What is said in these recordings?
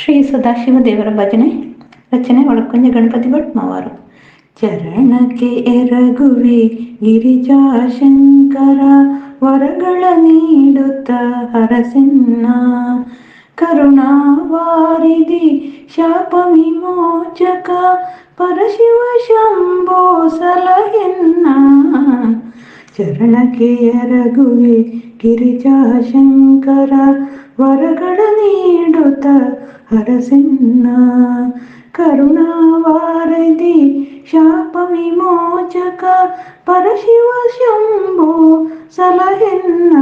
ಶ್ರೀ ಸದಾಶಿವ ದೇವರ ಭಜನೆ. ರಚನೆ ಒಳಕುಂಜ ಗಣಪತಿ ಭಟ್ ಮಾವಾರು. ಚರಣಕ್ಕೆ ಎರಗುವೆ ಗಿರಿಜಾಶಂಕರ, ವರಗಳ ನೀಡುತ್ತ ಹರಸಿನ್ನ. ಕರುಣಾವಾರಿಧಿ ಶಾಪ ವಿಮೋಚಕ, ಪರಶಿವ ಶಂಭೋ ಸಲಹೆನ್ನ. ಚರಣಕ್ಕೆ ಎರಗುವೆ ಗಿರಿಜಾಶಂಕರ, ವರಗಳ ನೀಡುತ್ತ ಹರಸಿನ್ನ. ಕರುಣಾವಾರಿಧಿ ಶಾಪ ವಿಮೋಚಕ, ಪರಶಿವ ಶಂಭೋ ಸಲಹೆನ್ನ.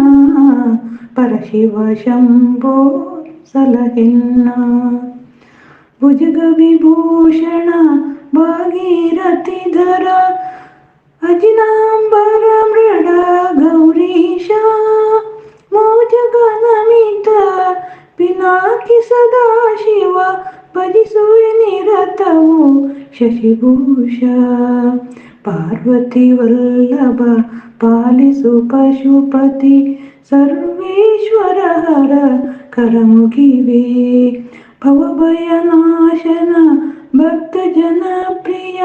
ಪರಶಿವ ಶಂಭೋ ಸಲಹೆನ್ನ. ಭುಜಗ ವಿಭೂಷಣ ಭಾಗೀರಥಿಧರ, ಅಜಿನಾಂಬರ ಮೃಡ ಗೌರೀಶ. ಮೋಜಗ ನಮಿತ ಪಿನಾಕಿ ಸದಾಶಿವ, ಭಜಿಸುವೆ ನಿರತವು ಶಶಿಭೂಷ. ಪಾರ್ವತಿ ವಲ್ಲಭ ಪಾಲಿಸು ಪಶುಪತಿ, ಸರ್ವೇಶ್ವರ ಹರ ಕರಮುಗಿವೆ. ಭವಭಯನಾಶನ ಭಕ್ತ ಜನಪ್ರಿಯ,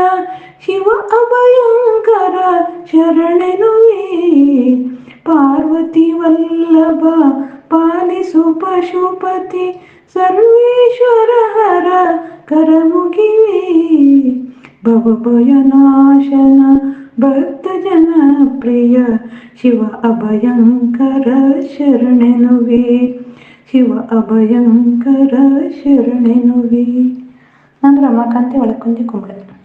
ಶಿವ ಅಭಯಂಕರ ಶರಣೆನುವೆ. ಪಾರ್ವತಿ ವಲ್ಲಭ ಪಾಲಿಸು ಪಶುಪತಿ, ಸರ್ವೇಶ್ವರ ಹರ ಕರಮುಗಿವೆ. ಭವಭಯನಾಶನ ಭಕ್ತ ಜನಪ್ರಿಯ, ಶಿವ ಅಭಯಂಕರ ಶರಣೆನುವೆ. ಶಿವ ಅಭಯಂಕರ ಶರಣೆನುವೆ. ನಾನು ರಮಾಕಾಂತಿ ಒಳಕುಂದಿ ಕುಂಬಳೆ.